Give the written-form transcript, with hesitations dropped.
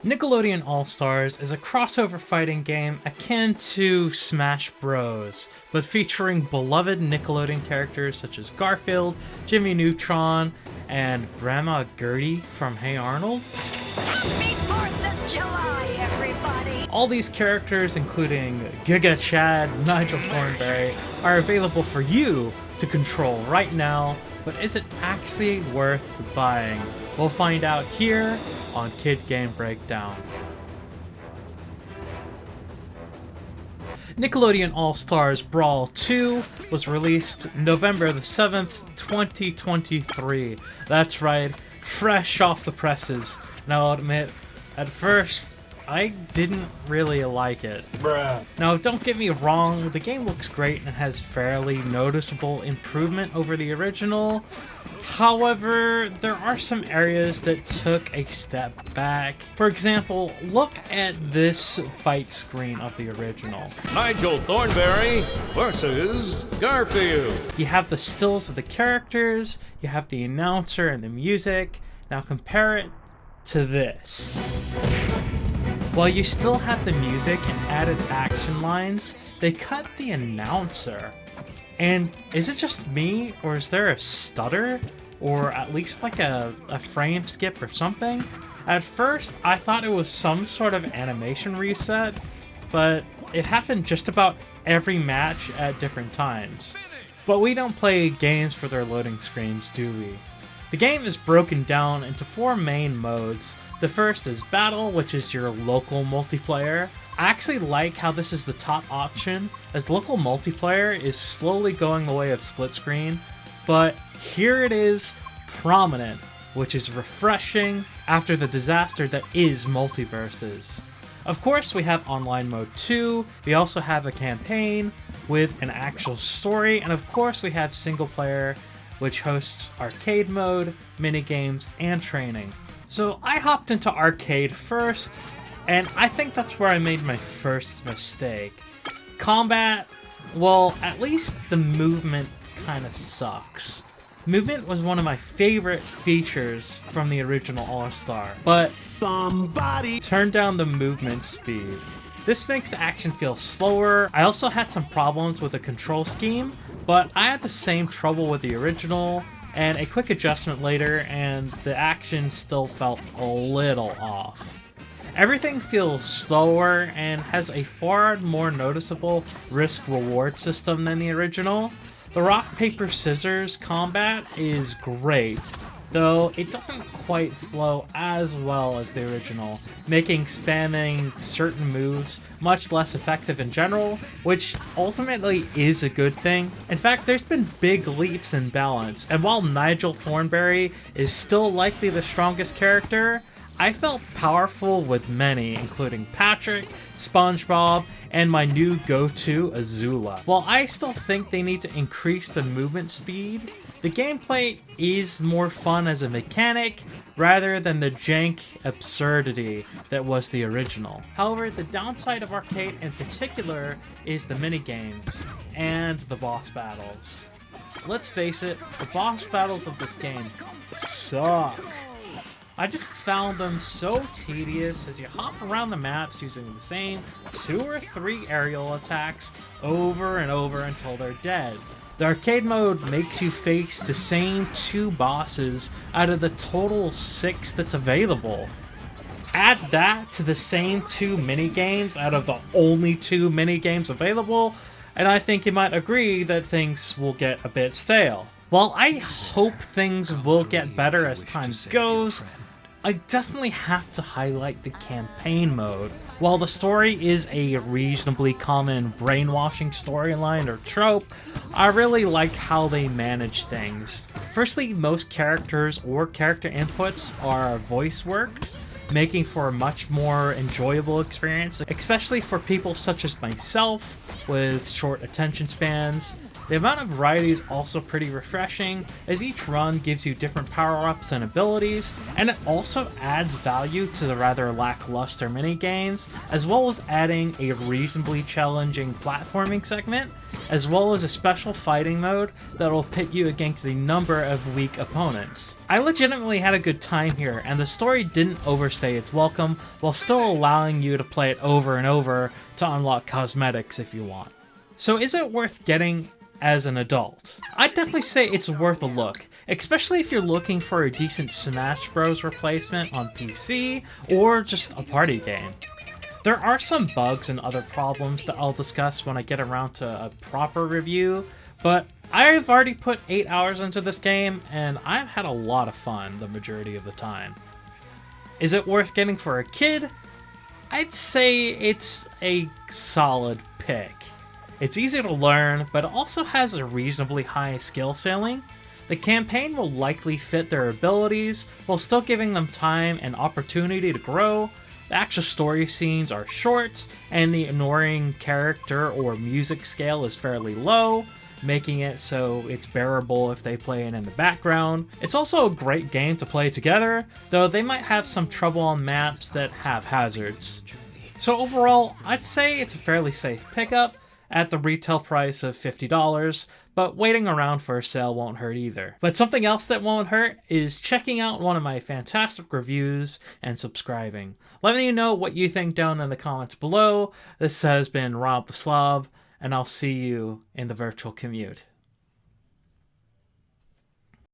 Nickelodeon All-Stars is a crossover fighting game akin to Smash Bros, but featuring beloved Nickelodeon characters such as Garfield, Jimmy Neutron, and Grandma Gertie from Hey Arnold. Happy 4th of July, everybody! All these characters, including Giga Chad, Nigel Thornberry, are available for you to control right now, but is it actually worth buying? We'll find out here on Kid Game Breakdown. Nickelodeon All-Stars Brawl 2 was released November the 7th, 2023. That's right, fresh off the presses. Now I'll admit, at first, I didn't really like it. Bruh. Now, don't get me wrong, the game looks great and has fairly noticeable improvement over the original. However, there are some areas that took a step back. For example, look at this fight screen of the original. Nigel Thornberry versus Garfield. You have the stills of the characters, you have the announcer and the music. Now compare it to this. While you still have the music and added action lines, they cut the announcer. And is it just me, or is there a stutter? Or at least like a frame skip or something? At first, I thought it was some sort of animation reset, but it happened just about every match at different times. But we don't play games for their loading screens, do we? The game is broken down into 4 main modes. The first is Battle, which is your local multiplayer. I actually like how this is the top option, as local multiplayer is slowly going the way of split screen, but here it is prominent, which is refreshing after the disaster that is multiverses. Of course, we have Online Mode 2, we also have a campaign with an actual story, and of course we have single player, which hosts arcade mode, minigames, and training. So I hopped into arcade first, and I think that's where I made my first mistake. Combat, well, at least the movement kinda sucks. Movement was one of my favorite features from the original All-Star, but somebody turned down the movement speed. This makes the action feel slower. I also had some problems with the control scheme, but I had the same trouble with the original, and a quick adjustment later, and the action still felt a little off. Everything feels slower and has a far more noticeable risk-reward system than the original. The rock, paper, scissors combat is great, though it doesn't quite flow as well as the original, making spamming certain moves much less effective in general, which ultimately is a good thing. In fact, there's been big leaps in balance, and while Nigel Thornberry is still likely the strongest character, I felt powerful with many, including Patrick, SpongeBob, and my new go-to, Azula. While I still think they need to increase the movement speed, the gameplay is more fun as a mechanic rather than the jank absurdity that was the original. However, the downside of arcade in particular is the minigames and the boss battles. Let's face it, the boss battles of this game suck. I just found them so tedious as you hop around the maps using the same 2 or 3 aerial attacks over and over until they're dead. The arcade mode makes you face the same 2 bosses out of the total 6 that's available. Add that to the same 2 minigames out of the only 2 minigames available, and I think you might agree that things will get a bit stale. While I hope things will get better as time goes, I definitely have to highlight the campaign mode. While the story is a reasonably common brainwashing storyline or trope, I really like how they manage things. Firstly, most characters or character inputs are voice worked, making for a much more enjoyable experience, especially for people such as myself with short attention spans. The amount of variety is also pretty refreshing, as each run gives you different power-ups and abilities, and it also adds value to the rather lackluster minigames, as well as adding a reasonably challenging platforming segment, as well as a special fighting mode that will pit you against a number of weak opponents. I legitimately had a good time here, and the story didn't overstay its welcome while still allowing you to play it over and over to unlock cosmetics if you want. So is it worth getting as an adult? I'd definitely say it's worth a look, especially if you're looking for a decent Smash Bros. Replacement on PC or just a party game. There are some bugs and other problems that I'll discuss when I get around to a proper review, but I've already put 8 hours into this game and I've had a lot of fun the majority of the time. Is it worth getting for a kid? I'd say it's a solid pick. It's easy to learn, but it also has a reasonably high skill ceiling. The campaign will likely fit their abilities, while still giving them time and opportunity to grow. The actual story scenes are short, and the annoying character or music scale is fairly low, making it so it's bearable if they play it in the background. It's also a great game to play together, though they might have some trouble on maps that have hazards. So overall, I'd say it's a fairly safe pickup, at the retail price of $50, but waiting around for a sale won't hurt either. But something else that won't hurt is checking out one of my fantastic reviews and subscribing. Let me know what you think down in the comments below. This has been Rob the Slob, and I'll see you in the virtual commute.